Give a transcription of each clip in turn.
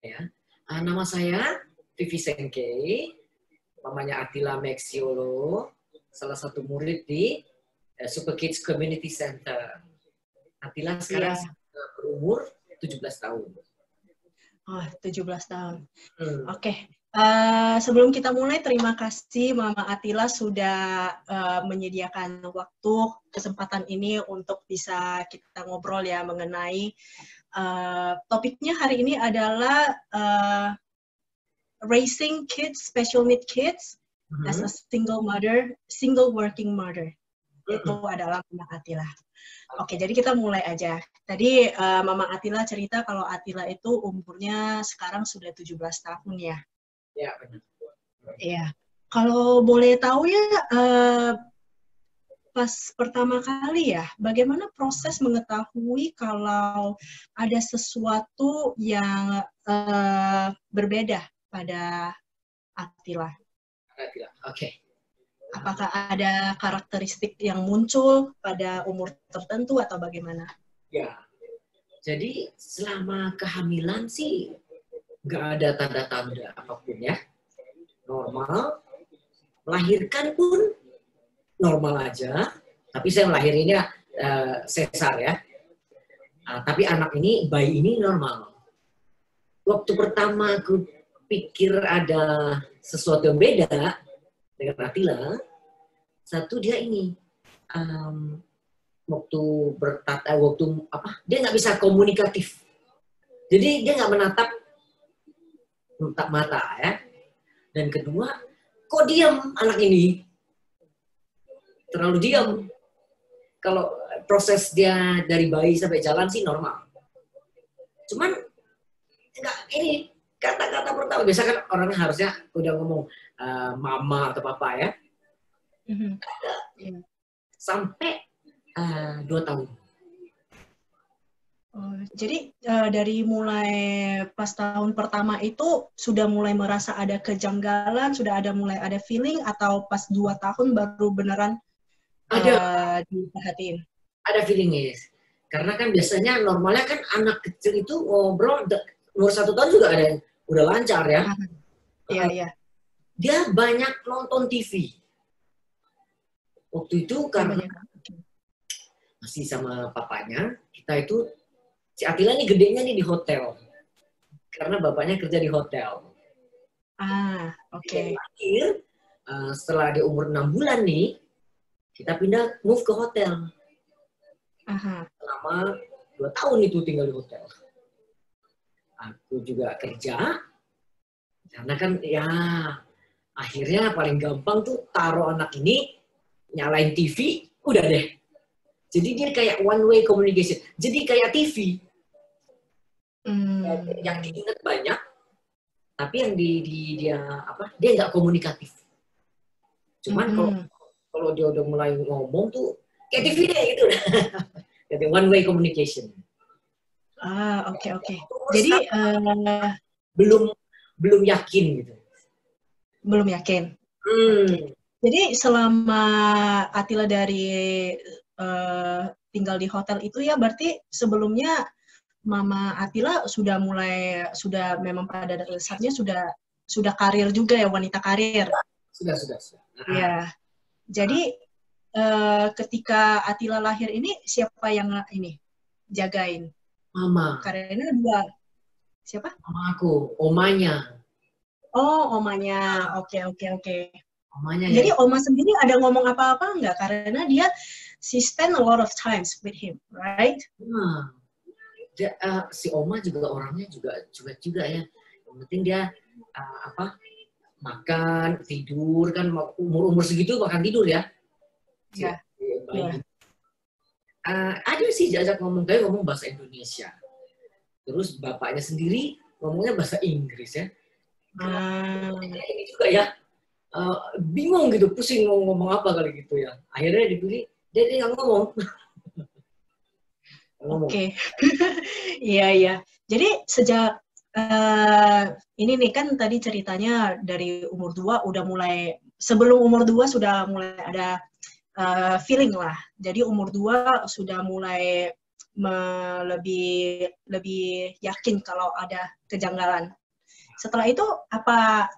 Ya. Nama saya Vivi Sengkei, mamanya Attila Mexiolo, salah satu murid di Super Kids Community Center. Attila sekarang berumur 17 tahun. Oh, 17 tahun. Oke. Sebelum kita mulai, terima kasih Mama Attila sudah menyediakan waktu, kesempatan ini untuk bisa kita ngobrol ya mengenai topiknya hari ini adalah raising kids, special need kids as a single working mother. Itu adalah Mama Attila. Oke, jadi kita mulai aja. Tadi Mama Attila cerita kalau Attila itu umurnya sekarang sudah 17 tahun ya. Ya, benar. Iya. Kalau boleh tahu ya, pas pertama kali ya, bagaimana proses mengetahui kalau ada sesuatu yang berbeda pada Attila? Oke. Apakah ada karakteristik yang muncul pada umur tertentu atau bagaimana? Ya, jadi selama kehamilan sih nggak ada tanda-tanda apapun ya. Normal. Melahirkan pun normal aja. Tapi saya melahirnya sesar ya. Tapi bayi ini normal. Waktu pertama aku pikir ada sesuatu yang beda dengan Attila, satu dia ini waktu dia nggak bisa komunikatif. Jadi dia nggak menatap mata ya. Dan kedua, kok diam anak ini? Terlalu diam. Kalau proses dia dari bayi sampai jalan sih normal. Cuman enggak, ini kata-kata pertama biasa kan orang harusnya udah ngomong mama atau papa ya. Sampai 2 tahun. Jadi dari mulai pas tahun pertama itu sudah mulai merasa ada kejanggalan, sudah mulai ada feeling, atau pas 2 tahun baru beneran diperhatiin? Ada feeling, guys. Karena kan biasanya normalnya kan anak kecil itu ngobrol umur 1 tahun juga ada yang udah lancar ya. Iya. Dia banyak nonton TV. Waktu itu karena masih sama papanya, kita itu si Attila ini gedenya nih di hotel. Karena bapaknya kerja di hotel. Oke. Akhir, setelah dia umur 6 bulan nih, kita move ke hotel. Selama 2 tahun itu tinggal di hotel. Aku juga kerja. Karena kan ya, akhirnya paling gampang tuh taruh anak ini, nyalain TV, udah deh. Jadi dia kayak one way communication. Jadi kayak TV. Yang diingat banyak, tapi yang dia nggak komunikatif. Cuman kalau dia udah mulai ngomong tuh kayak TV deh gitu. Jadi one way communication. Oke. Jadi belum yakin gitu. Belum yakin. Jadi selama Attila dari tinggal di hotel itu ya, berarti sebelumnya Mama Attila sudah memang pada dasarnya sudah karir juga ya, wanita karir. Sudah. Ya. Jadi ketika Attila lahir ini, siapa yang ini jagain? Mama. Karena dua. Siapa? Mama aku, omanya. Oh, omanya. Oke. Omanya. Jadi ya. oma sendiri ada ngomong apa-apa nggak? Karena she spend a lot of times with him, right? Si oma juga orangnya juga cuek juga ya. Yang penting dia makan, tidur, kan umur segitu makan tidur ya. Ya. Ada sih diajak ngomong bahasa Indonesia. Terus bapaknya sendiri ngomongnya bahasa Inggris ya. Ini juga ya. Bingung gitu, pusing mau ngomong apa kali gitu ya. Akhirnya dipilih, dia nggak ngomong. Oke. Iya. Jadi sejak ini nih kan tadi ceritanya dari umur 2 udah mulai, sebelum umur 2 sudah mulai ada feeling lah. Jadi umur 2 sudah mulai lebih yakin kalau ada kejanggalan. Setelah itu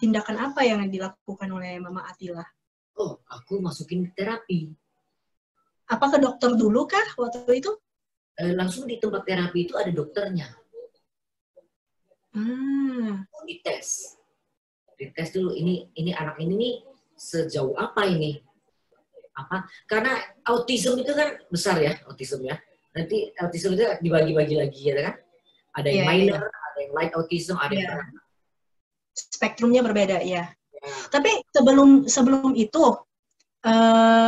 tindakan apa yang dilakukan oleh Mama Atila? Oh, aku masukin terapi. Apa ke dokter dulu kah waktu itu? Langsung di tempat terapi itu ada dokternya. Dites dulu ini anak ini nih sejauh apa ini? Karena autism itu kan besar ya, autism ya. Nanti autism itu dibagi-bagi lagi ya kan? Ada yang minor, ada yang light autism, ada yang berat. Spektrumnya berbeda ya. Tapi sebelum itu,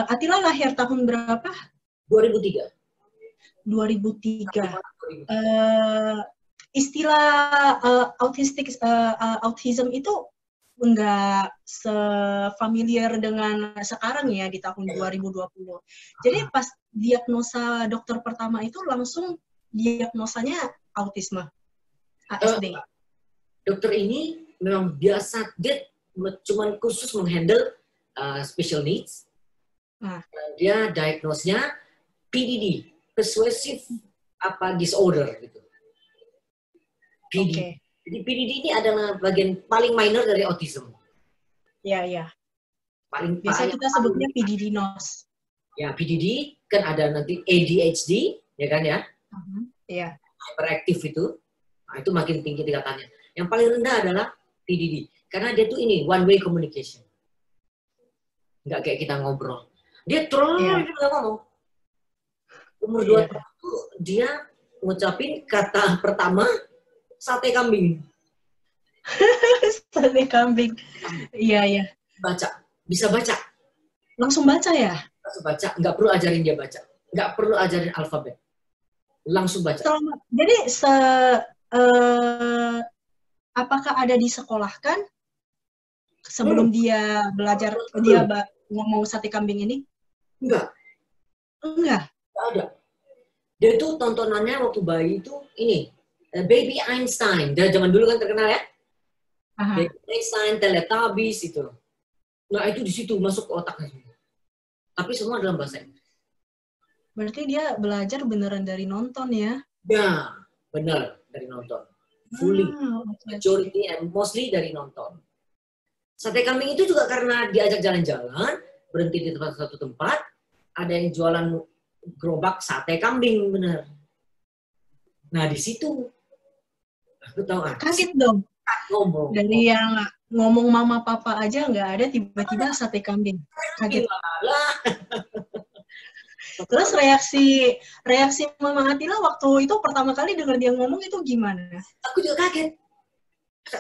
Atila lahir tahun berapa? 2003. 2003. Istilah autism itu nggak sefamiliar dengan sekarang ya di tahun 2020. Jadi pas diagnosa dokter pertama itu langsung diagnosanya autisme, ASD. Dokter ini memang biasa, dia cuma khusus menghandle special needs. Dia diagnosnya PDD, persuasive disorder gitu. PDD. Okay. Jadi PDD ini adalah bagian paling minor dari autism. Iya. Biasa kita sebutnya PDD-NOS. Ya, PDD kan ada nanti ADHD, ya kan ya? Iya. Hyperactive itu. Nah, itu makin tinggi tingkatannya. Yang paling rendah adalah PDD. Karena dia tuh ini one way communication. Nggak kayak kita ngobrol. Dia terus nggak ngomong. Umur 2 tahun itu dia ngucapin kata pertama sate kambing. Sate kambing. Iya. Bisa baca. Langsung baca ya? Langsung baca, nggak perlu ajarin dia baca. Nggak perlu ajarin alfabet. Langsung baca. Jadi apakah ada disekolahkan sebelum dia belajar dia ngomong sate kambing ini? Enggak. Nggak ada. Dia tuh tontonannya waktu bayi itu ini Baby Einstein. Dari zaman dulu kan terkenal ya. Baby Einstein, Teletubbies itu. Nah itu di situ masuk ke otaknya. Tapi semua dalam bahasa Inggris. Berarti dia belajar beneran dari nonton ya? Ya, benar dari nonton. Fully. Majority and mostly dari nonton. Sate kambing itu juga karena diajak jalan-jalan, berhenti di satu tempat, ada yang jualan gerobak sate kambing, bener. Nah di situ aku tahu kaget dong. Ngomong. Dari yang ngomong mama papa aja nggak ada, tiba-tiba sate kambing. Kaget. Terus reaksi Mama Atila waktu itu pertama kali dengar dia ngomong itu gimana? Aku juga kaget.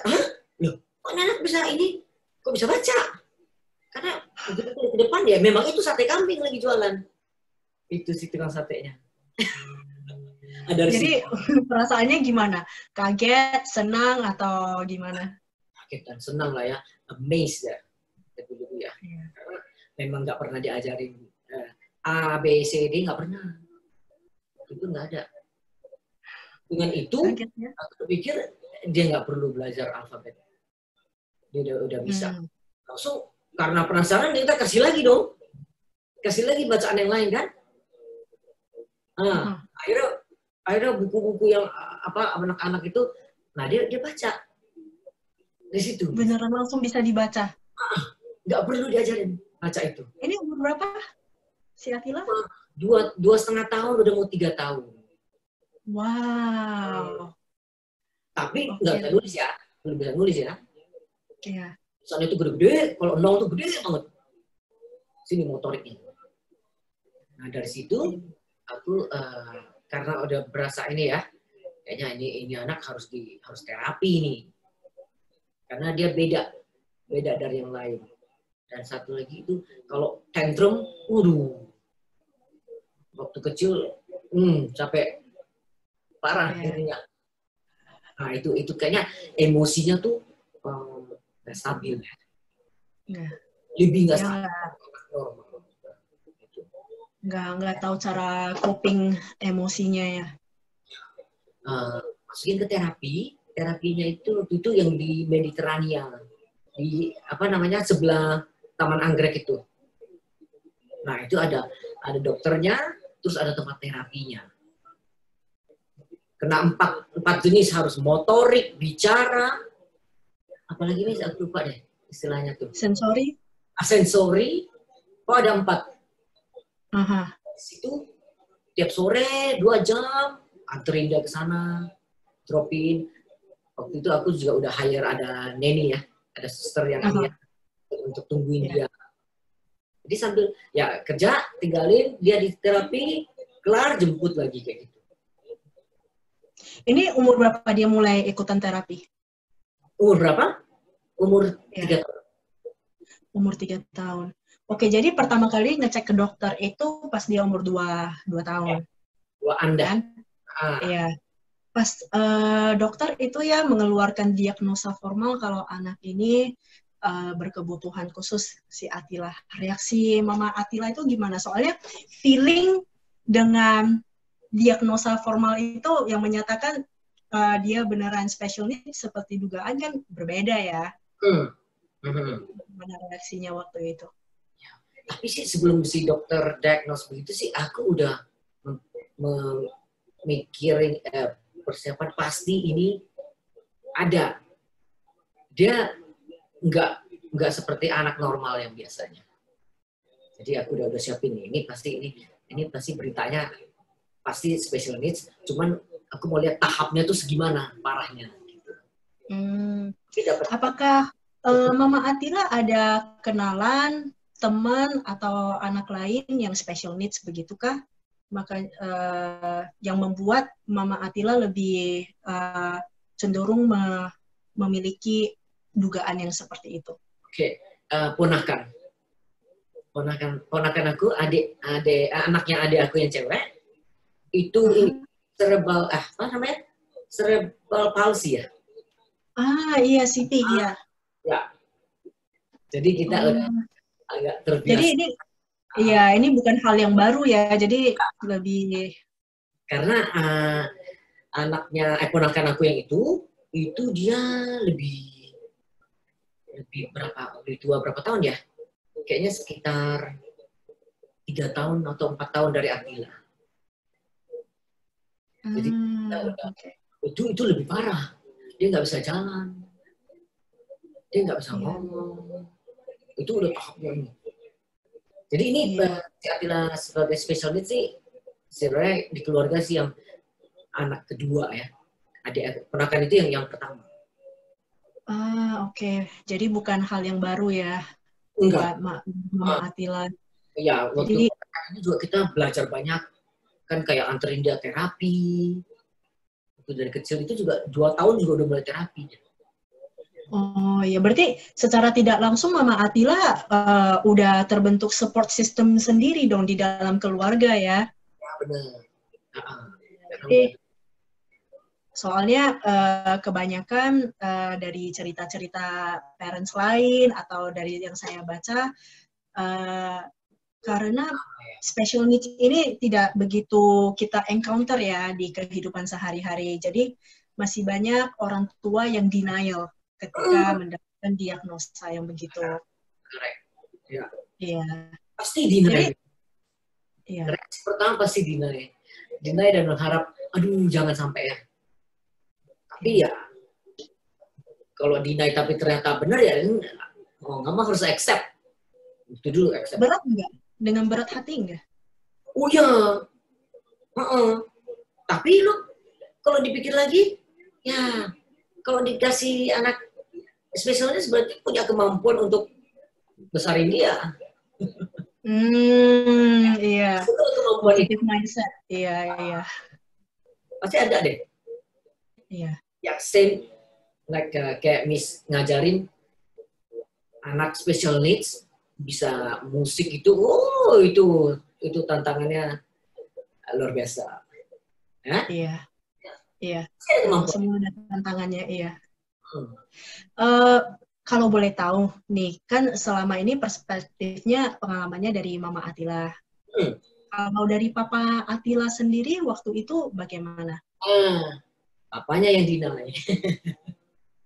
Hah? Loh, kok anak bisa ini? Kok bisa baca? Karena di depan ya memang itu sate kambing lagi jualan. Itu si tukang satenya. Jadi perasaannya gimana? Kaget, senang, atau gimana? Kaget dan senang lah ya. Amazed ya. Dulu ya. Karena memang nggak pernah diajarin A, B, C, D, nggak pernah. Itu nggak ada. Dengan itu, aku pikir dia nggak perlu belajar alfabet. Dia udah bisa. Langsung, karena penasaran, kita kasih lagi dong. Kasih lagi bacaan yang lain kan. Nah, akhirnya buku-buku yang anak-anak itu, nah dia baca di situ. Beneran langsung bisa dibaca. Nggak perlu diajarin baca itu. Ini umur berapa si Atila? 2,5 tahun, udah mau 3 tahun. Wow. Tapi nggak bisa nulis ya, belum bisa nulis ya. Iya. Soalnya itu gede-gede, kalau 0 tuh gede banget. Sini motoriknya. Nah dari situ aku karena udah berasa ini ya, kayaknya ini anak harus terapi nih, karena dia beda dari yang lain. Dan satu lagi itu kalau tantrum, waktu kecil capek parah ininya. Nah itu kayaknya emosinya tuh nggak stabil ya. Lebih nggak stabil. Nggak tahu cara coping emosinya ya. Masukin ke terapinya itu yang di Mediterania, di sebelah Taman Anggrek itu. Nah itu ada dokternya, terus ada tempat terapinya. Kena empat jenis, harus motorik, bicara, apalagi nih aku lupa deh istilahnya tuh. Sensori? Sensori, ada 4. Aha. Situ tiap sore 2 jam anterin dia ke sana, dropin. Waktu itu aku juga udah hire ada neni ya, ada suster yang ini ya, untuk tungguin dia. Jadi sambil ya kerja, tinggalin dia di terapi, kelar jemput lagi kayak gitu. Ini umur berapa dia mulai ikutan terapi? Umur berapa? Umur 3 tahun. Umur 3 tahun. Oke, jadi pertama kali ngecek ke dokter itu pas dia umur 2 tahun. Wah, Anda. Kan? Iya. Pas dokter itu ya mengeluarkan diagnosa formal kalau anak ini berkebutuhan khusus si Atila. Reaksi Mama Atila itu gimana? Soalnya feeling dengan diagnosa formal itu yang menyatakan dia beneran special needs seperti dugaan kan berbeda ya. Gimana reaksinya waktu itu? Ya, tapi sih sebelum si dokter diagnose begitu sih aku udah mikirin persiapan pasti ini ada. Dia nggak seperti anak normal yang biasanya. Jadi aku udah siapin ini pasti beritanya pasti special needs. Cuman aku mau lihat tahapnya tuh segimana parahnya. Gitu. Apakah Mama Atila ada kenalan teman atau anak lain yang special needs begitukah? Maka yang membuat Mama Atila lebih cenderung memiliki dugaan yang seperti itu. Oke, ponakan aku, anaknya adik aku yang cewek itu cerebral palsy ya. Iya CP iya. Ya. Jadi kita udah agak terbiasa. Jadi ini bukan hal yang baru ya. Jadi lebih karena ponakan aku yang itu dia lebih tua berapa tahun ya? Kayaknya sekitar 3 tahun atau 4 tahun dari Atila. Jadi itu lebih parah. Dia nggak bisa jalan, dia nggak bisa ngomong. Itu udah tahapnya ini. Jadi ini si Atila sebagai special needs sih sebenarnya di keluarga sih yang anak kedua ya. Adik ponakan itu yang pertama. Oke. Jadi bukan hal yang baru ya. Enggak. Mama Atila. Ya, waktu ini juga kita belajar banyak. Kan kayak anterin dia terapi. Waktu dari kecil itu juga 2 tahun juga udah mulai terapi. Oh ya, berarti secara tidak langsung Mama Atila udah terbentuk support system sendiri dong di dalam keluarga ya? Ya, benar. Soalnya kebanyakan dari cerita-cerita parents lain atau dari yang saya baca, karena special needs ini tidak begitu kita encounter ya di kehidupan sehari-hari. Jadi masih banyak orang tua yang denial ketika mendapatkan diagnosa yang begitu. Ya. Iya. Pasti denial. Iya. Reaksi pertama pasti denial. Denial dan berharap, aduh jangan sampai ya. Tapi ya, kalau denial tapi ternyata benar ya, mau nggak mau harus accept. Itu dulu accept. Berat nggak? Dengan berat hati nggak? Oh ya, tapi lu kalau dipikir lagi, ya kalau dikasih anak spesialis berarti punya kemampuan untuk besarin dia. Iya. Positive mindset. Iya. Pasti ada deh. Iya. Ya same kayak Miss ngajarin anak special needs bisa musik itu, itu tantangannya luar biasa. Iya. Semua ada tantangannya, iya. Kalau boleh tahu nih, kan selama ini perspektifnya pengalamannya dari Mama Atila. Kalau dari Papa Atila sendiri waktu itu bagaimana? Papanya yang denial.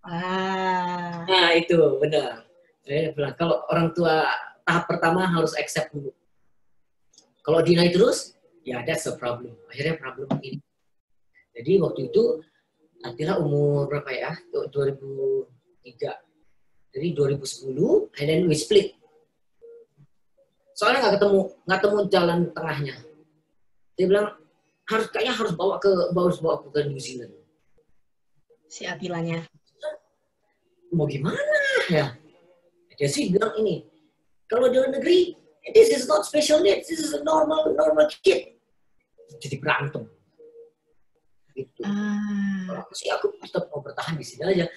Nah itu benar. Saya bilang kalau orang tua tahap pertama harus accept dulu. Kalau deny terus, ya that's a problem. Akhirnya problem ini. Jadi waktu itu Atila umur berapa ya? 2003. Jadi 2010, and then we split. Soalnya nggak ketemu jalan tengahnya. Dia bilang kayaknya harus bawa aku ke New Zealand. Si Atilanya. Mau gimana ya? Dia sih bilang ini, kalau di luar negeri, this is not special needs, this is a normal kid. Jadi berantem. Gitu. Kalau aku tetap mau bertahan di sini aja.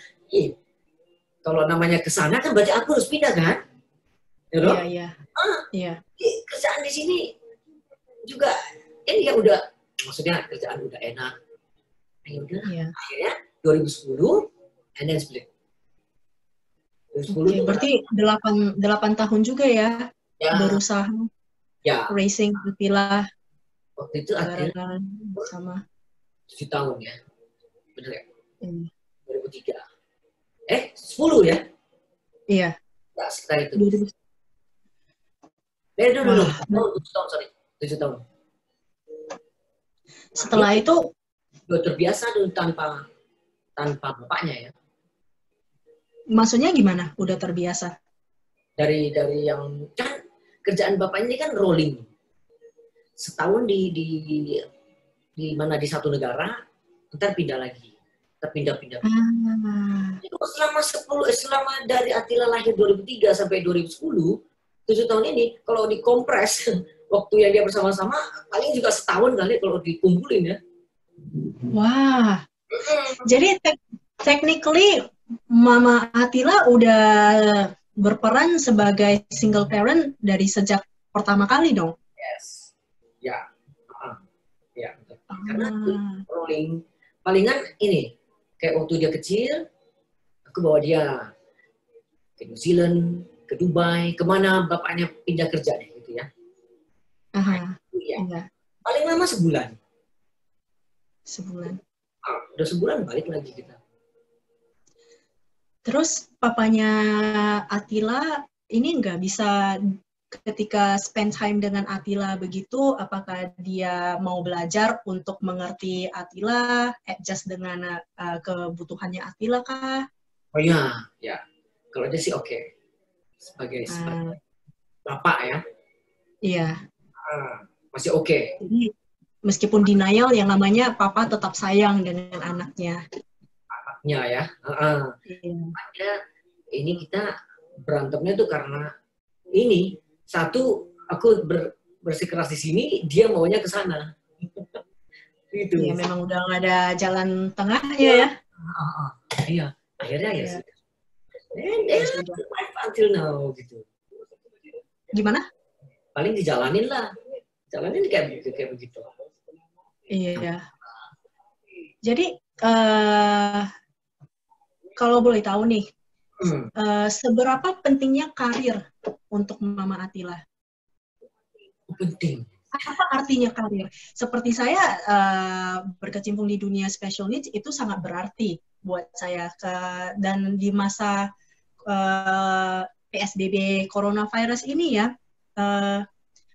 Kalau namanya ke sana kan berarti aku harus pindah kan? Iya. Kerjaan di sini juga ini ya udah, maksudnya kerjaan udah enak. Ya udah. Akhirnya 2010 and then split. 2010 berarti 8 tahun juga ya, berusaha racing Atila. Waktu itu Atila sama 7 tahun ya. Bener ya? 2003. 10 ya? Iya. Nah, sekitar itu. 7 tahun, sorry. 7 tahun. Setelah itu udah terbiasa dulu tanpa bapaknya ya. Maksudnya gimana? Udah terbiasa? Dari yang kan kerjaan bapaknya ini kan rolling. Setahun di mana di satu negara, ntar pindah lagi. Terpindah-pindah. Itu selama dari Atila lahir 2003 sampai 2010, 7 tahun ini, kalau dikompres waktu yang dia bersama-sama, paling juga setahun kali kalau dikumpulin ya. Wah. Jadi technically Mama Atila udah berperan sebagai single parent dari sejak pertama kali dong? Yes. Ya. Ya. Karena rolling. Palingan ini, kayak waktu dia kecil, aku bawa dia ke New Zealand, ke Dubai, kemana bapaknya pindah kerja deh gitu ya. Iya. Paling lama sebulan. Udah sebulan balik lagi kita. Terus papanya Atila ini nggak bisa ketika spend time dengan Atila begitu, apakah dia mau belajar untuk mengerti Atila, adjust dengan kebutuhannya Atila kah? Oh ya. Kalau dia sih oke. Sebagai bapak ya. Iya. Masih oke. Jadi meskipun denial, yang namanya papa tetap sayang dengan anaknya. Ya. Makanya ini kita berantemnya tuh karena ini satu, aku bersikeras di sini, dia maunya ke sana. Gitu. Iya, memang udah nggak ada jalan tengahnya ya. Iya, akhirnya ya sudah. Until now gitu. Gimana? Paling dijalanin lah. Jalanin kayak begitu. Iya. Jadi kalau boleh tahu nih, seberapa pentingnya karir untuk Mama Atila? Penting. Apa artinya karir? Seperti saya berkecimpung di dunia special needs itu sangat berarti buat saya. Dan di masa PSBB coronavirus ini ya,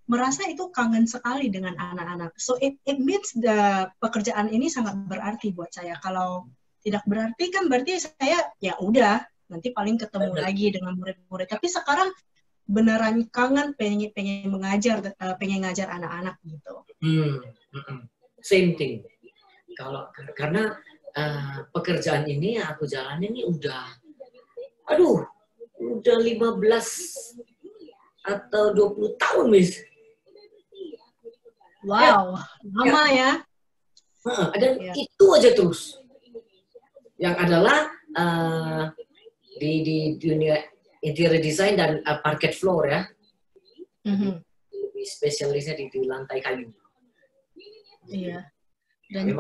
merasa itu kangen sekali dengan anak-anak. So it means pekerjaan ini sangat berarti buat saya. Kalau tidak berarti kan berarti saya ya udah nanti paling ketemu lagi dengan murid-murid. Tapi sekarang beneran kangen pengen mengajar, pengen ngajar anak-anak gitu. Same thing. Karena pekerjaan ini aku jalanin ini udah 15 atau 20 tahun, Miss. Wow, lama ya. Dan itu aja terus. Yang adalah di dunia interior design dan parquet floor ya. Lebih spesialisnya di lantai kayu. Iya. Dan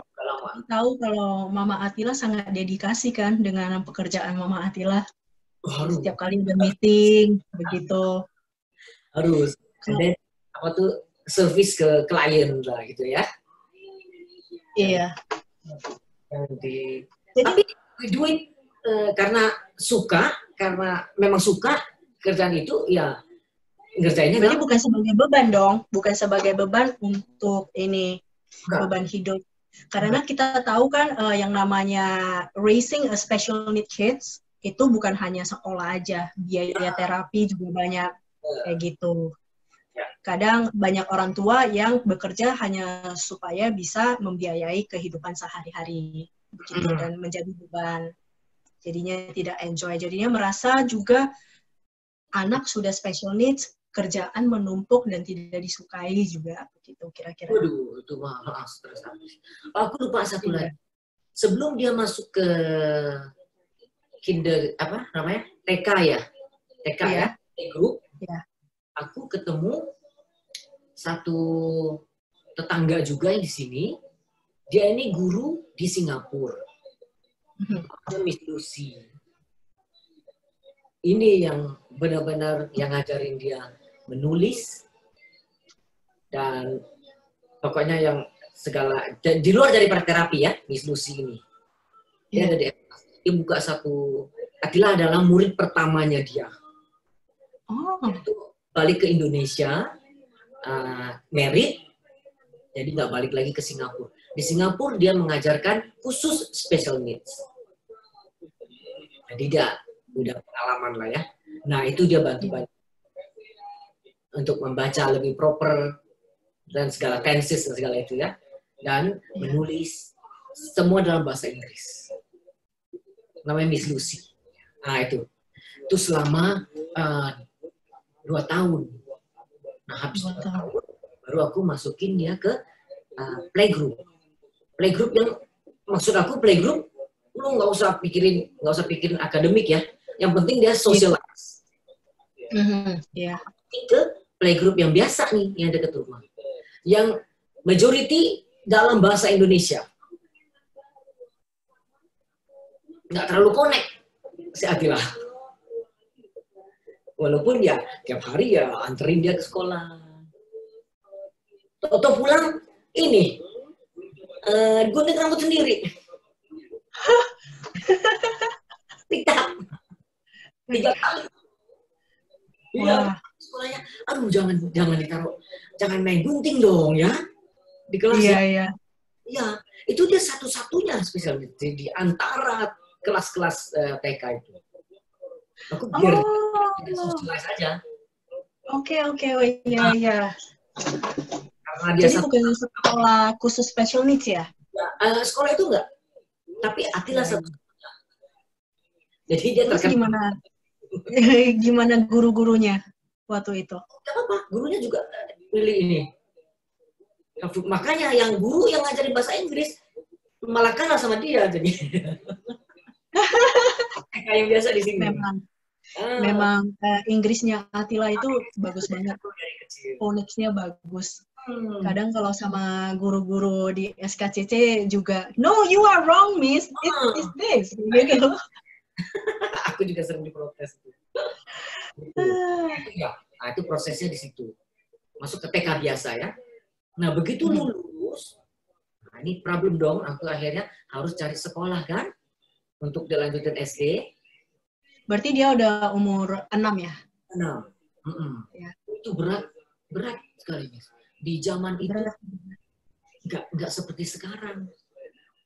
tahu kalau Mama Atila sangat dedikasi kan dengan pekerjaan Mama Atila. Setiap kali meeting begitu. Harus. Dan service ke klien lah gitu ya. Iya. Tapi duit karena memang suka kerjaan itu ya ngerjainnya. Berarti bukan sebagai beban dong, bukan sebagai beban untuk ini beban hidup. Karena kita tahu kan yang namanya raising a special need kids itu bukan hanya sekolah aja, biaya terapi juga banyak kayak gitu. Kadang banyak orang tua yang bekerja hanya supaya bisa membiayai kehidupan sehari-hari begitu dan menjadi beban. Jadinya tidak enjoy. Jadinya merasa juga anak sudah special needs, kerjaan menumpuk dan tidak disukai juga begitu kira-kira. Waduh, itu mah stres habis. Aku lupa satu lagi. Sebelum dia masuk ke kinder apa namanya? TK ya. TK ya, playgroup. Ya. Aku ketemu satu tetangga juga yang di sini. Dia ini guru di Singapura. Miss Lucy. Ini yang benar-benar yang ngajarin dia menulis dan pokoknya yang segala di luar daripada terapi ya, Miss Lucy ini. Dia ada dia buka satu. Atila adalah murid pertamanya dia. Itu balik ke Indonesia, merit, jadi nggak balik lagi ke Singapura. Di Singapura dia mengajarkan khusus special needs. Jadi dia udah pengalaman lah ya. Nah itu dia bantu untuk membaca lebih proper dan segala tenses dan segala itu ya. Dan menulis semua dalam bahasa Inggris. Namanya Miss Lucy. Nah itu selama 2 tahun. Nah habis 2 tahun baru aku masukin dia ke playgroup. Playgroup yang maksud aku playgroup lu nggak usah pikirin akademik ya. Yang penting dia socialize. Ke playgroup yang biasa nih yang dekat rumah. Yang majority dalam bahasa Indonesia. Nggak terlalu connect si Atila. Walaupun ya tiap hari ya anterin dia ke sekolah. Toto pulang ini gunting rambut sendiri. Tiga kali. Iya, sekolahnya. Aduh jangan ditaruh, jangan main gunting dong ya di kelas ya. Iya, itu dia satu-satunya spesial di antara kelas-kelas TK itu. Aku biar socialize aja. Oke, iya. Karena dia jadi bukan sekolah khusus special needs ya? Sekolah itu enggak. Tapi Atila satu. Jadi dia terus gimana guru-gurunya waktu itu? Gak apa-apa, gurunya juga pilih ini. Makanya yang guru yang ngajarin bahasa Inggris malah kalah sama dia jadi. Kayak yang biasa di sini. Memang Inggrisnya Atila itu bagus banget. Phonics-nya bagus. Kadang kalau sama guru-guru di SKCC juga, no, you are wrong, miss. It's this. Gitu. Aku juga sering diprotes. Nah, itu prosesnya di situ. Masuk ke TK biasa ya. Nah, begitu lulus, nah ini problem dong. Aku akhirnya harus cari sekolah kan untuk dilanjutin SD. Berarti dia udah umur 6 ya? 6. Ya. Itu berat sekali, Miss. Di zaman itu nggak seperti sekarang.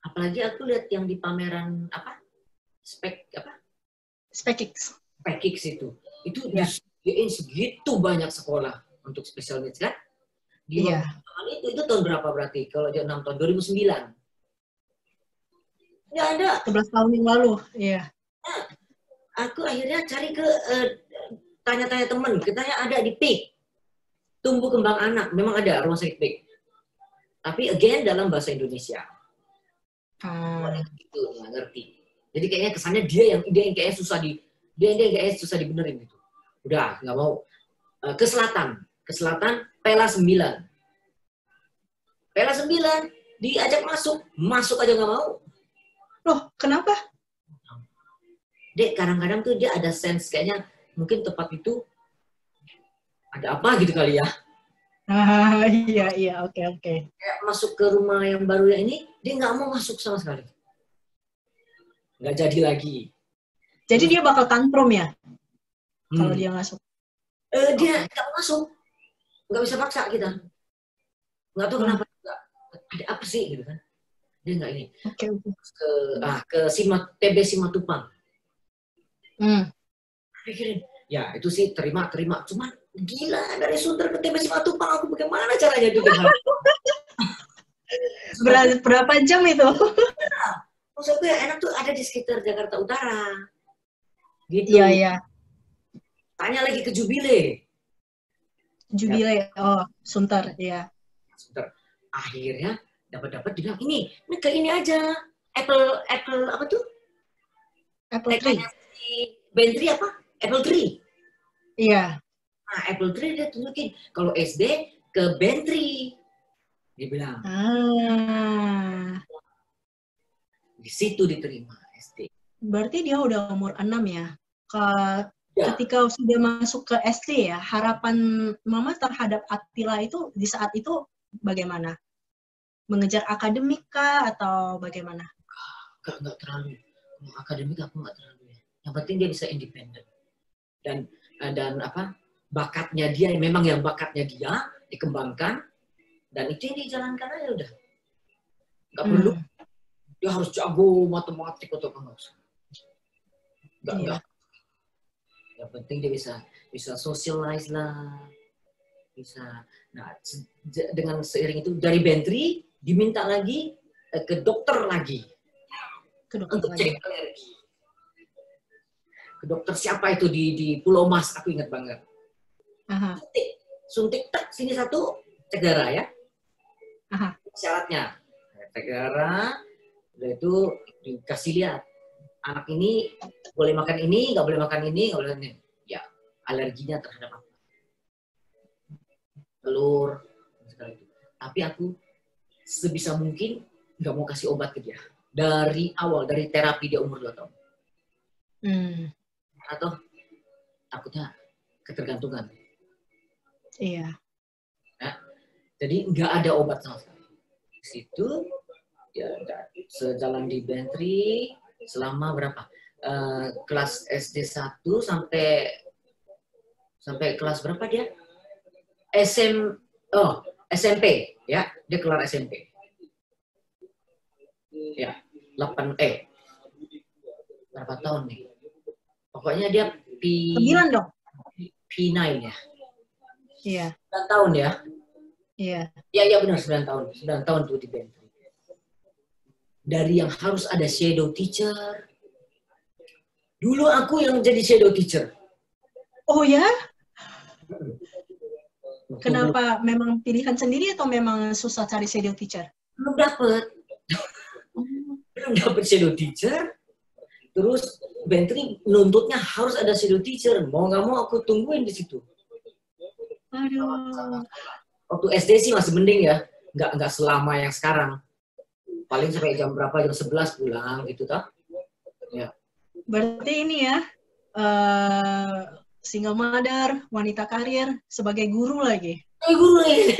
Apalagi aku lihat yang di pameran SpecX itu disediain segitu banyak sekolah untuk special needs kan? Itu tahun berapa berarti? Kalau dia 6 tahun 2009. Nggak ada. 11 tahun yang lalu, iya. Nah, aku akhirnya cari ke tanya-tanya teman, katanya ada di PIK. Tumbuh kembang anak, memang ada rumah sakit PIK. Tapi again dalam bahasa Indonesia. Itu nggak ngerti. Jadi kayaknya kesannya dia yang kayaknya susah dibenerin gitu. Udah nggak mau. Ke selatan Pela 9. Pela 9 diajak masuk aja nggak mau. Loh, kenapa? Dek, kadang-kadang tuh dia ada sense kayaknya mungkin tempat itu ada apa gitu kali ya. Iya, oke. Kayak masuk ke rumah yang baru ini, dia nggak mau masuk sama sekali. Nggak jadi lagi. Jadi dia bakal tantrum ya? Kalau dia masuk? Dia nggak masuk. Nggak bisa paksa kita. Nggak tahu kenapa. Ada apa sih gitu kan. Dia nggak ini. Oke. Ke TB Simatupang. Pikirin, ya itu sih terima. Cuman gila, dari Sunter ke TB Simatupang, aku bagaimana caranya itu? Berapa jam itu? Maksud gue enak tuh ada di sekitar Jakarta Utara. Gitu. Iya. Tanya lagi ke Jubile. Jubile, Sunter, ya. Sunter. Akhirnya dapat dibilang ini ke ini aja. Apple apa tuh? Apple Tree. Bentry apa? Apple Tree. Iya. Nah, Apple Tree dia tunjukin kalau SD ke Bentry. Dia bilang. Di situ diterima SD. Berarti dia udah umur 6 ya? Ketika sudah masuk ke SD ya, harapan Mama terhadap Attila itu di saat itu bagaimana? Mengejar akademik kah atau bagaimana? Enggak terlalu. Akademik aku enggak terlalu. Yang penting dia bisa independen. Dan apa? Bakatnya dia memang yang bakatnya dia dikembangkan dan itu yang dijalankan aja udah. Enggak perlu dia harus jago matematik atau apa enggak. Yang penting dia bisa socialize lah. Bisa. Nah, dengan seiring itu dari Bentry diminta lagi ke dokter lagi. Untuk cek alergi. Ke dokter siapa itu di Pulau Mas, aku ingat banget. Suntik sini satu, cek darah ya. Syaratnya cek darah, udah itu dikasih lihat anak ini boleh makan ini, nggak boleh makan ini, nggak boleh ini. Ya, alerginya terhadap apa? Telur, segala itu. Tapi aku sebisa mungkin nggak mau kasih obat ke dia. Dari awal, dari terapi dia umur 2 tahun. Atau takutnya ketergantungan. Iya. Nah, jadi nggak ada obat sama sekali. Di situ, ya sejalan di Bentry selama berapa? Kelas SD 1 sampai kelas berapa dia? SMP, ya. Dia kelar SMP. Ya, 8 berapa tahun nih? Pokoknya dia 9 dong. P9 ya. Iya. 9 tahun ya. Iya. Iya benar 9 tahun. 9 tahun tuh di Bentry. Dari yang harus ada shadow teacher. Dulu aku yang jadi shadow teacher. Oh ya? Kenapa? Memang pilihan sendiri atau memang susah cari shadow teacher? Belum dapet shadow teacher. Terus Bentry nuntutnya harus ada shadow teacher. Mau nggak mau aku tungguin di situ. Aduh. Waktu SD sih masih mending ya. Nggak selama yang sekarang. Paling sampai jam berapa? Jam 11 pulang gitu tak? Ya. Berarti ini ya, single mother, wanita karir, sebagai guru lagi. Guru lagi.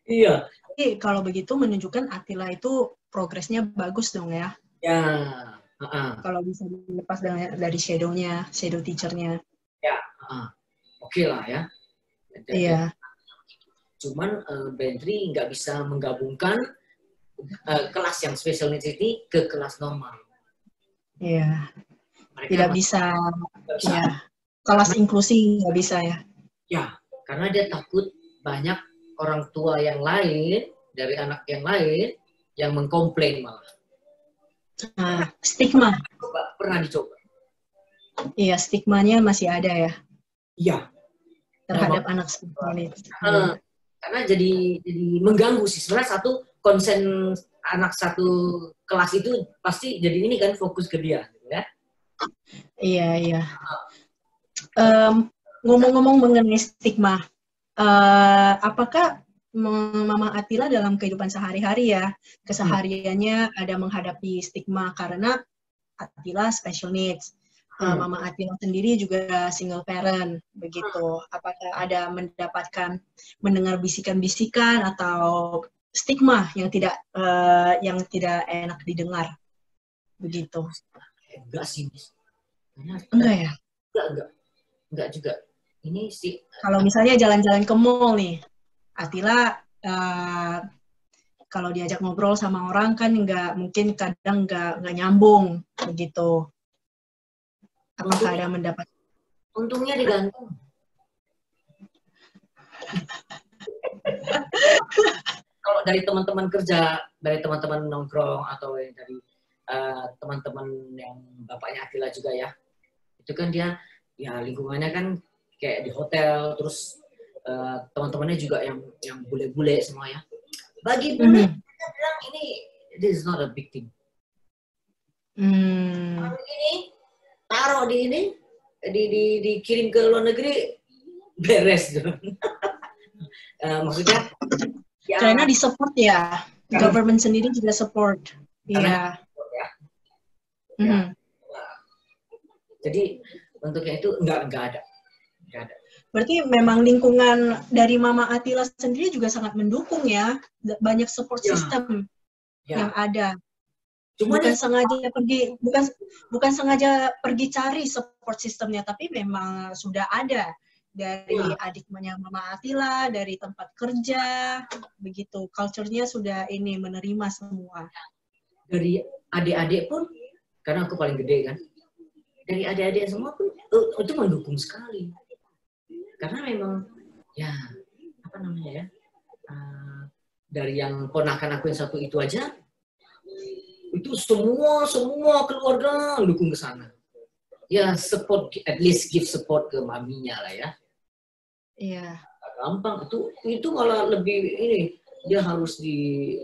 Iya. Jadi kalau begitu menunjukkan Attila itu progresnya bagus dong ya. Ya. Kalau bisa dilepas dari shadow-nya, shadow teacher-nya. Ya. Oke lah ya. Iya. Cuman Bentry nggak bisa menggabungkan kelas yang special needs ini ke kelas normal. Iya. Tidak bisa. Ya. Kelas inklusi nggak bisa ya. Ya, karena dia takut banyak orang tua yang lain, dari anak yang lain, yang mengkomplain malah. Stigma. Pernah dicoba. Iya, stigmanya masih ada ya. Iya. Terhadap anak seperti ini. Karena jadi mengganggu sih. Sebenarnya satu konsen anak satu kelas itu pasti jadi ini kan fokus ke dia. Ya? Iya. Ngomong-ngomong mengenai stigma, apakah Mama Attila dalam kehidupan sehari-hari ya, kesehariannya ada menghadapi stigma karena Attila special needs. Mama Attila sendiri juga single parent, begitu. Apakah ada mendengar bisikan-bisikan atau stigma yang tidak enak didengar, begitu? Enggak sih, Miss. Enggak ya? Enggak juga. Ini sih. Kalau misalnya jalan-jalan ke mall nih, Attila kalau diajak ngobrol sama orang kan mungkin kadang nggak nyambung begitu. Apakah ada mendapat? Untungnya digantung. Kalau dari teman-teman kerja, dari teman-teman nongkrong atau dari teman-teman yang bapaknya Atila juga ya, itu kan dia ya lingkungannya kan kayak di hotel, terus teman-temannya juga yang bule-bule semua ya. Bagi bule, kita bilang ini this is not a big thing. Ini taruh di ini, dikirim ke luar negeri, beres. Maksudnya ya, karena di support ya, government sendiri juga support. Iya. Jadi untuknya itu nggak ada. Berarti memang lingkungan dari Mama Atila sendiri juga sangat mendukung ya, banyak support system yang ada. Bukan sengaja pergi cari support systemnya, tapi memang sudah ada dari adiknya Mama Atila, dari tempat kerja, begitu. Culture-nya sudah menerima semua. Dari adik-adik pun, karena aku paling gede kan, dari adik-adik semua pun itu mendukung sekali. Karena memang ya apa namanya ya, dari yang ponakan aku yang satu itu aja, itu semua keluarga mendukung ke sana. Ya support, at least give support ke maminya lah ya. Iya. Gampang itu malah lebih ini, dia harus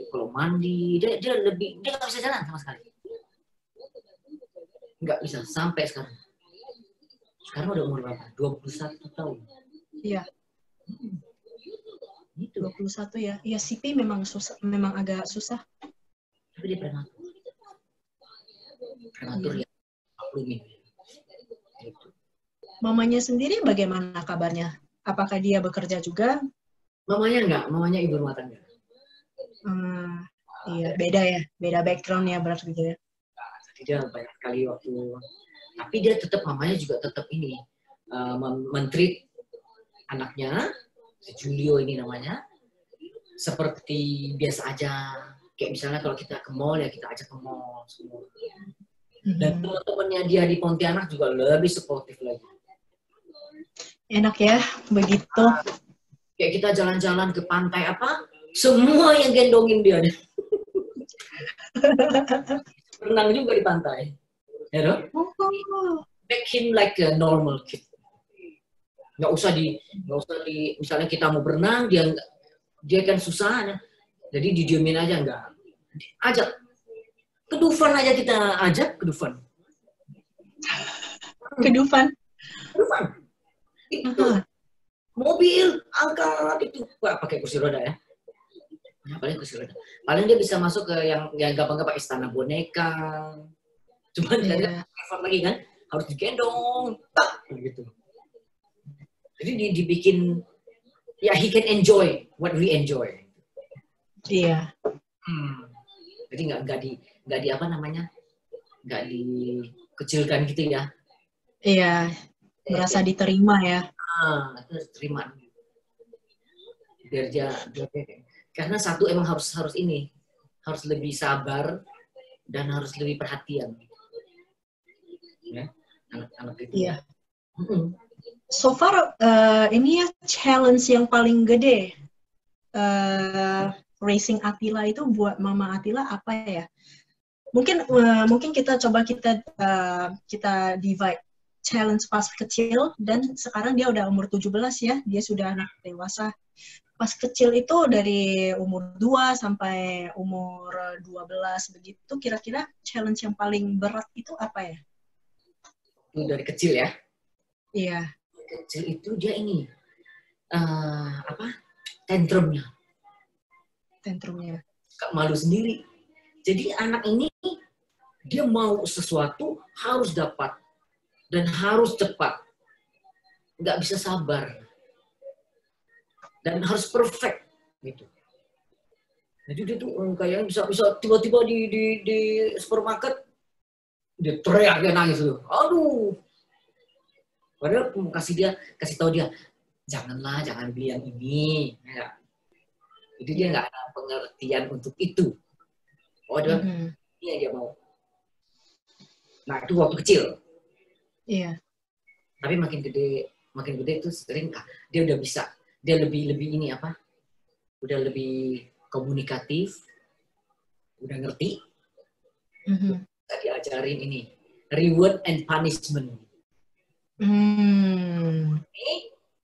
kalau mandi dia nggak bisa jalan sama sekali. Nggak bisa sampai sekarang. Sekarang udah umur berapa? 21 tahun. Iya. 21 ya. Iya, CP memang susah, memang agak susah. Tapi dia prematur ya. Maklumin. Mamanya sendiri bagaimana kabarnya? Apakah dia bekerja juga? Mamanya enggak, mamanya ibu rumah tangga. Iya, beda ya, beda background ya berarti gitu ya. Jadi dia banyak kali waktu, tapi dia tetap, mamanya juga tetap ini, mentreat anaknya, si Julio ini namanya, seperti biasa aja. Kayak misalnya kalau kita ke mall ya kita ajak ke mall semua. Dan teman-temannya dia di Pontianak juga lebih suportif lagi. Enak ya, begitu. Kayak kita jalan-jalan ke pantai apa, semua yang gendongin dia. Berenang juga di pantai. You know? Make him like a normal kid. Nggak usah di misalnya kita mau berenang, dia kan susah, jadi didiemin aja, enggak. Ajak. Ke Dufan aja kita ajak, ke Dufan. Ke Dufan? Itu mobil angkat itu pakai kursi roda ya. Paling kursi roda. Paling dia bisa masuk ke yang gampang-gampang istana boneka. Cuman dia effort lagi kan, harus digendong, gitu. Jadi dibikin ya he can enjoy what we enjoy. Iya. Jadi nggak di apa namanya, nggak dikecilkan gitu ya. Iya. Merasa diterima ya. Terima. Biar dia karena satu emang harus ini, harus lebih sabar dan harus lebih perhatian. Ya, anak-anak itu. Iya. So far ini ya challenge yang paling gede raising Atila itu buat Mama Atila apa ya? Mungkin kita coba kita divide challenge pas kecil dan sekarang dia udah umur 17 ya, dia sudah anak dewasa. Pas kecil itu dari umur 2 sampai umur 12 begitu, kira-kira challenge yang paling berat itu apa ya? Itu dari kecil ya? Iya. Kecil itu dia ini tantrumnya. Malu sendiri. Jadi anak ini dia mau sesuatu harus dapat dan harus cepat, nggak bisa sabar dan harus perfect gitu. Jadi dia tuh kayak bisa tiba-tiba di supermarket dia teriak, dia nangis tuh, aduh. Padahal kasih tahu dia, jangan beli yang ini. Ya. Jadi dia nggak ada pengertian untuk itu. Oh, dia ini yang dia mau. Nah, itu waktu kecil. Iya. Tapi makin gede itu sering dia udah bisa, dia lebih ini apa? Udah lebih komunikatif, udah ngerti. Kita diajarin ini reward and punishment.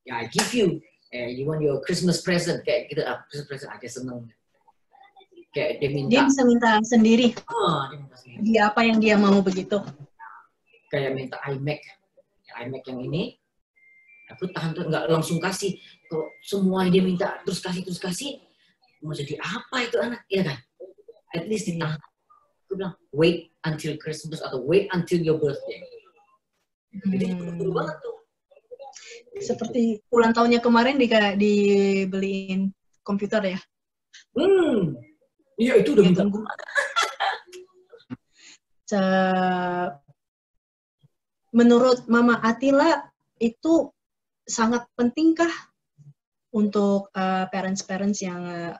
Ya, I give you, you want your Christmas present, kayak gitu, Christmas present aja seneng. Kayak dia minta. Dia bisa minta sendiri. Dia minta sendiri. Dia apa yang dia mau begitu. Kayak minta iMac yang ini, aku tahan tuh nggak langsung kasih. Kalau semua dia minta terus kasih, mau jadi apa itu anak, ya kan? At least ditahan. Aku bilang wait until Christmas atau wait until your birthday. Jadi betul banget tuh. Seperti ulang tahunnya kemarin dibeliin komputer ya. Iya itu udah minta. Menurut Mama Atila itu sangat pentingkah untuk parents yang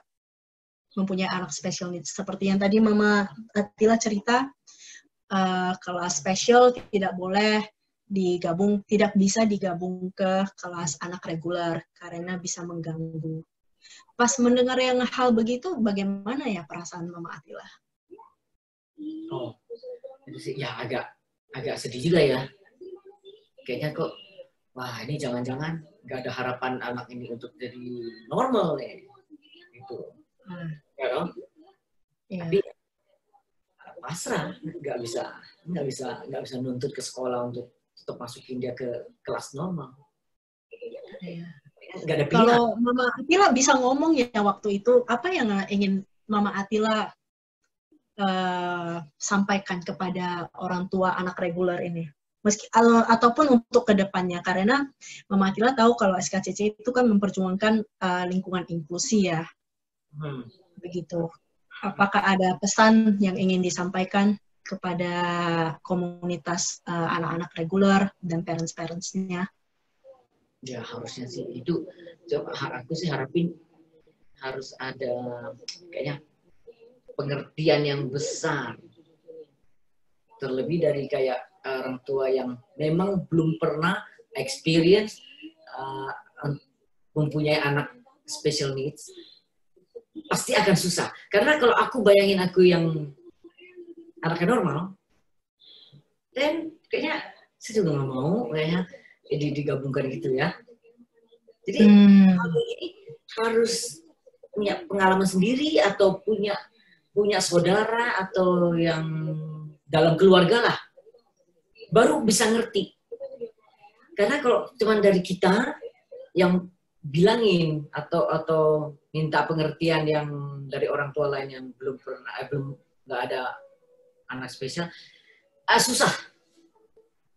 mempunyai anak special needs? Seperti yang tadi Mama Atila cerita, kelas spesial tidak bisa digabung ke kelas anak reguler karena bisa mengganggu. Pas mendengar yang hal begitu, bagaimana ya perasaan Mama Atila? Oh, itu sih ya agak sedih juga ya. Kayaknya kok, wah ini jangan-jangan nggak ada harapan anak ini untuk jadi normal nih, gitu. Ya dong. Tapi pasrah, nggak bisa nuntut ke sekolah untuk tetap masukin dia ke kelas normal. Nggak ada pilihan. Kalau Mama Atila bisa ngomong ya waktu itu, apa yang ingin Mama Atila sampaikan kepada orang tua anak reguler ini? Ataupun untuk kedepannya, karena Mama Atila tahu kalau SKCC itu kan memperjuangkan lingkungan inklusi ya. Begitu. Apakah ada pesan yang ingin disampaikan kepada komunitas anak-anak reguler dan parents-parentsnya? Ya harusnya sih itu. Aku sih harapin harus ada kayaknya pengertian yang besar. Terlebih dari kayak orang tua yang memang belum pernah experience mempunyai anak special needs, pasti akan susah. Karena kalau aku bayangin aku yang anaknya normal, dan kayaknya saya juga nggak mau kayaknya digabungkan gitu ya. Jadi kalau ini harus punya pengalaman sendiri atau punya saudara atau yang dalam keluarga lah, baru bisa ngerti. Karena kalau cuma dari kita yang bilangin atau minta pengertian yang dari orang tua lain yang belum nggak ada anak spesial, susah,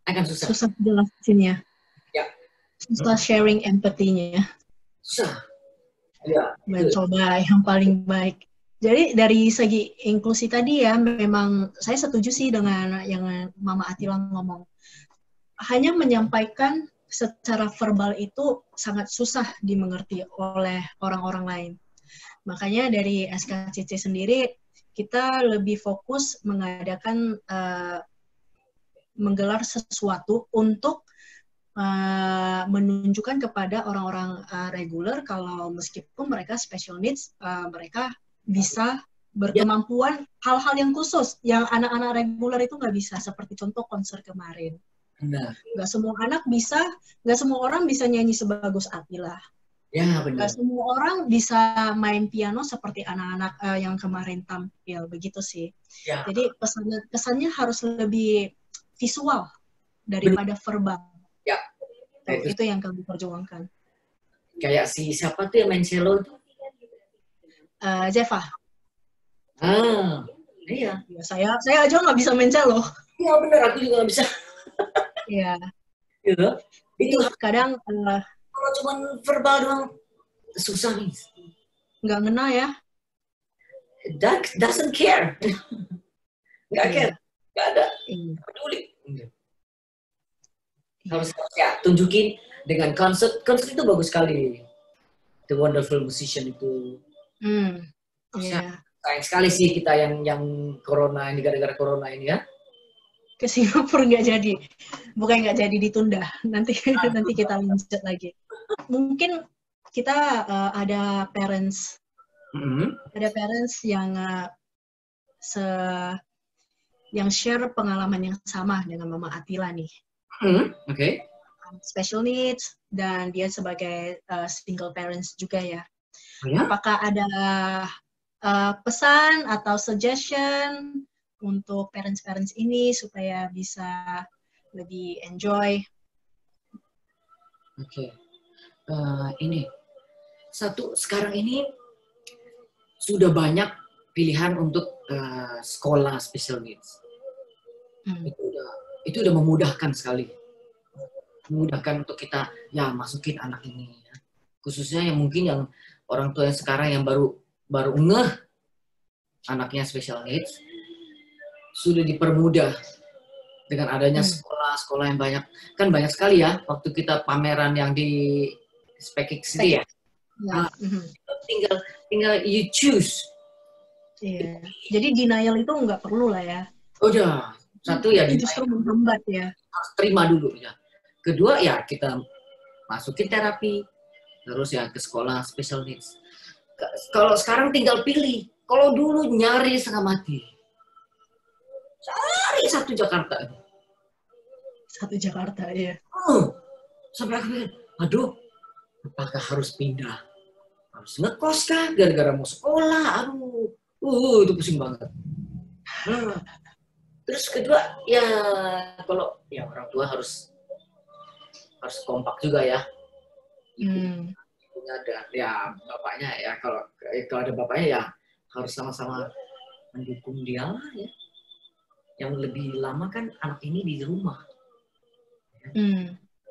akan susah. Susah jelasinnya. Ya. Susah sharing empatinya. Susah. Ya. Mencoba yang paling baik. Jadi dari segi inklusi tadi ya, memang saya setuju sih dengan yang Mama Atila ngomong. Hanya menyampaikan secara verbal itu sangat susah dimengerti oleh orang-orang lain. Makanya dari SKCC sendiri, kita lebih fokus mengadakan, menggelar sesuatu untuk menunjukkan kepada orang-orang reguler kalau meskipun mereka special needs, mereka bisa berkemampuan hal-hal yang khusus yang anak-anak reguler itu nggak bisa, seperti contoh konser kemarin. Nggak semua anak bisa, nggak semua orang bisa nyanyi sebagus Atila. Ya, benar. Nggak semua orang bisa main piano seperti anak-anak yang kemarin tampil, begitu sih. Ya. Jadi pesannya harus lebih visual daripada verbal. Ya. Itu yang kami perjuangkan. Kayak siapa tuh yang main cello tuh? Zeva. Iya. Ya, saya aja nggak bisa main cello. Iya benar, aku juga nggak bisa. Iya. Gitu. Itu kadang kalau cuma verbal doang susah nih. Nggak ngena ya. Doesn't care. Nggak care. Nggak ada. Peduli. Harus ya tunjukin dengan konsert itu bagus sekali. The Wonderful Musician itu Iya. Sayang sekali sih kita yang corona ini, gara-gara corona ini ya. Ke Singapura nggak jadi, bukan nggak jadi, ditunda. Nanti kita lanjut lagi. Mungkin kita ada parents yang yang share pengalaman yang sama dengan Mama Atila nih. Oke. Special needs, dan dia sebagai single parents juga ya. Ya? Apakah ada pesan atau suggestion untuk parents-parents ini supaya bisa lebih enjoy? Oke. Ini sekarang ini sudah banyak pilihan untuk sekolah special needs. Itu udah memudahkan sekali. Memudahkan untuk kita ya masukin anak ini ya. Khususnya yang mungkin yang orang tua yang sekarang yang baru ngeh anaknya special needs, sudah dipermudah dengan adanya sekolah yang banyak. Kan banyak sekali ya waktu kita pameran yang di Spekik City ya. Tinggal you choose. Iya. Jadi denial itu nggak perlu lah ya. Udah, satu ya justru menghambat ya. Harus terima dulu ya. Kedua ya kita masukin terapi, terus ya ke sekolah special needs. Kalau sekarang tinggal pilih. Kalau dulu nyari setengah mati. Cari satu Jakarta. Satu Jakarta ya. Sampai aku pikir, aduh, apakah harus pindah? Harus ngekos kah? Gara-gara mau sekolah, aduh, itu pusing banget. Terus kedua, ya kalau ya orang tua harus kompak juga ya. Ibunya ada, ya bapaknya ya kalau ada bapaknya ya harus sama-sama mendukung dia lah ya. Yang lebih lama kan anak ini di rumah.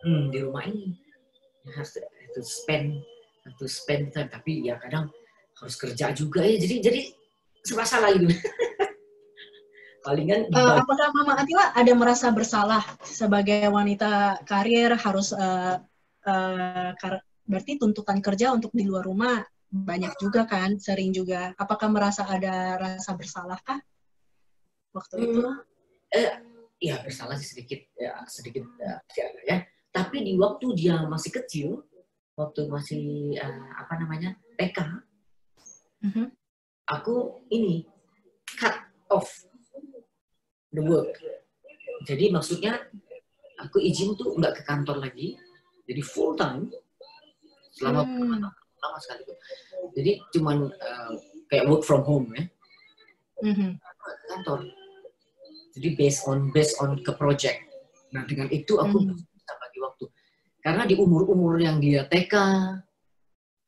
Di rumah ini harus to spend time, tapi ya kadang harus kerja juga ya, jadi serba salah gitu. Palingan apakah Mama Atila ada merasa bersalah sebagai wanita karir harus berarti tuntutan kerja untuk di luar rumah banyak juga kan, sering juga. Apakah merasa ada rasa bersalah kah waktu itu? Ya bersalah sih sedikit ya tapi di waktu dia masih kecil, waktu masih TK, aku ini cut off the work. Jadi maksudnya aku izin tuh nggak ke kantor lagi, jadi full time selama lama sekali. Jadi cuman kayak work from home ya, kantor. Jadi based on ke project. Nah dengan itu aku bisa bagi waktu. Karena di umur yang dia TK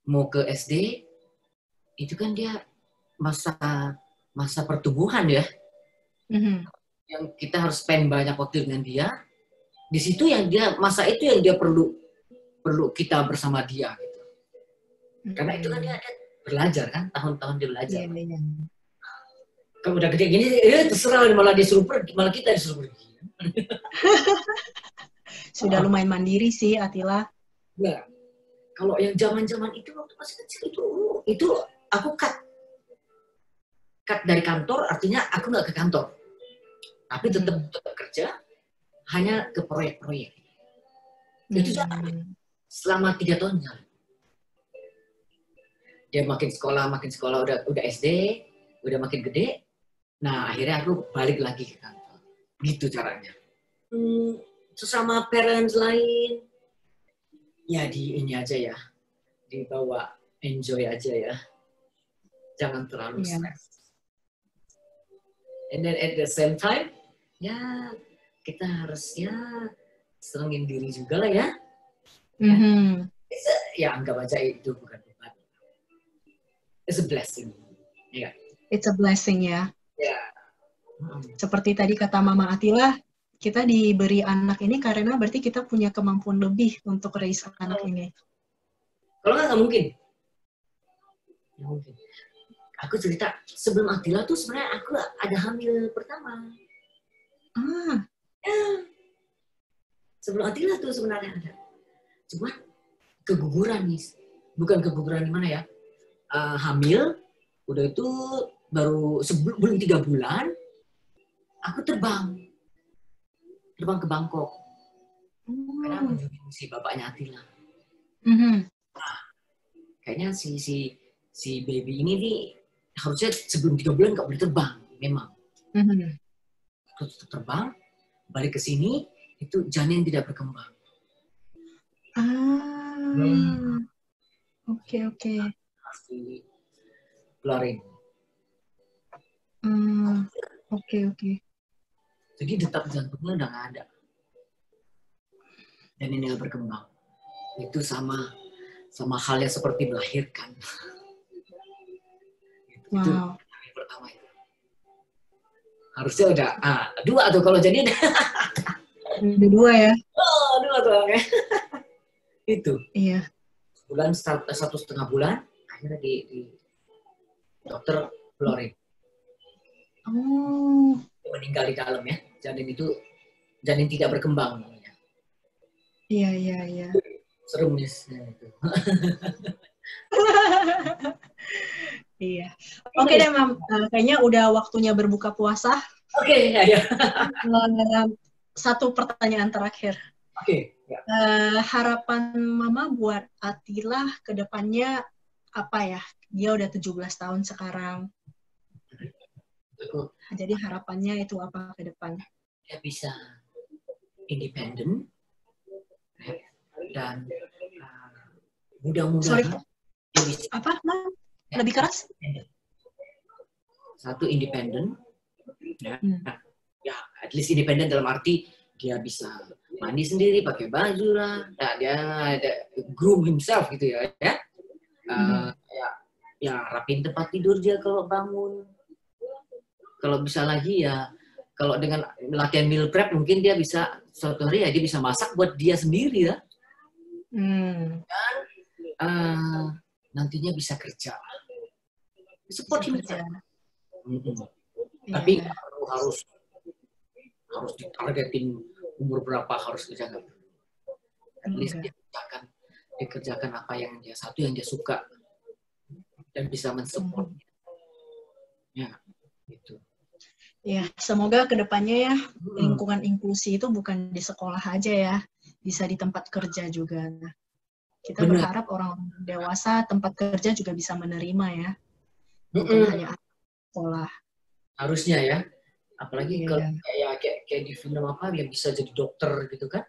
mau ke SD, itu kan dia masa pertumbuhan ya. Yang kita harus spend banyak waktu dengan dia. Di situ yang masa itu yang dia perlu kita bersama dia gitu. Karena itu kan dia belajar kan, tahun-tahun dia belajar. Iya. Kalau udah gede gini, terserah malah disuruh pergi, malah kita disuruh pergi. Sudah lumayan mandiri sih Atila. Nah, kalau yang zaman-zaman itu waktu masih kecil itu aku cut dari kantor, artinya aku nggak ke kantor, tapi tetap kerja, hanya ke proyek-proyek. Itu selama 3 tahun jalan. Dia makin sekolah udah SD, udah makin gede. Nah akhirnya aku balik lagi ke kantor. Gitu caranya. Sesama parents lain, ya di ini aja ya, dibawa enjoy aja ya, jangan terlalu stres. And then at the same time, ya kita harus ya senengin diri juga lah ya. Ya anggap aja itu bukan beban. It's a blessing. Yeah. It's a blessing ya. Ya. Seperti tadi kata Mama Atila, kita diberi anak ini karena berarti kita punya kemampuan lebih untuk raise anak ini. Kalau nggak mungkin. Nggak mungkin. Aku cerita, sebelum Atila tuh sebenarnya aku ada hamil pertama. Ya. Sebelum Atila tuh sebenarnya ada. Cuma keguguran nih. Bukan keguguran di mana ya. hamil, udah itu baru belum 3 bulan, aku terbang ke Bangkok. Karena menjunjung si bapaknya Atila. Kayaknya si baby ini nih harusnya sebelum 3 bulan nggak boleh terbang, memang. Terus terbang, balik ke sini, itu janin tidak berkembang. Oke. Harus dikeluarin. Oke. Jadi detak jantungnya udah nggak ada. Dan ini nggak berkembang. Itu sama halnya seperti melahirkan. Wow. Itu yang pertama itu. Harusnya udah 2 tuh kalau jadi. Udah 2 ya? Oh, 2 tuh ya. Itu. Iya. 1,5 bulan, akhirnya di dokter keluarin. Meninggal di dalam ya. Janin tidak berkembang namanya. Iya. Serem itu. Iya. Oke deh, Mam. Kayaknya udah waktunya berbuka puasa. Oke, ya. Satu pertanyaan terakhir. Oke. Ya. Harapan Mama buat Atila ke depannya apa ya? Dia udah 17 tahun sekarang. Jadi harapannya itu apa ke depan? Dia bisa independen dan mudah-mudahan dia bisa. Apa, Mam? Lebih keras? Satu, independen. Ya, at least independen dalam arti dia bisa mandi sendiri, pakai baju lah. Nah, dia groom himself gitu ya. Ya, rapin tempat tidur dia kalau bangun. Kalau bisa lagi ya, kalau dengan latihan meal prep mungkin dia bisa suatu hari ya dia bisa masak buat dia sendiri ya. Dan nantinya bisa kerja. Support himself. Tapi harus ditargetin umur berapa harus kerja nggak? At least dia kerjakan apa yang dia suka dan bisa mensupport. Ya, gitu. Ya, semoga kedepannya ya lingkungan inklusi itu bukan di sekolah aja ya, bisa di tempat kerja juga. Nah, kita berharap orang dewasa tempat kerja juga bisa menerima ya, bukan hanya sekolah. Harusnya ya, apalagi kalau kayak di film apa yang bisa jadi dokter gitu kan?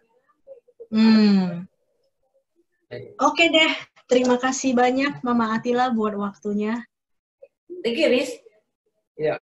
Oke deh, terima kasih banyak Mama Atila buat waktunya. Thank you, Riz.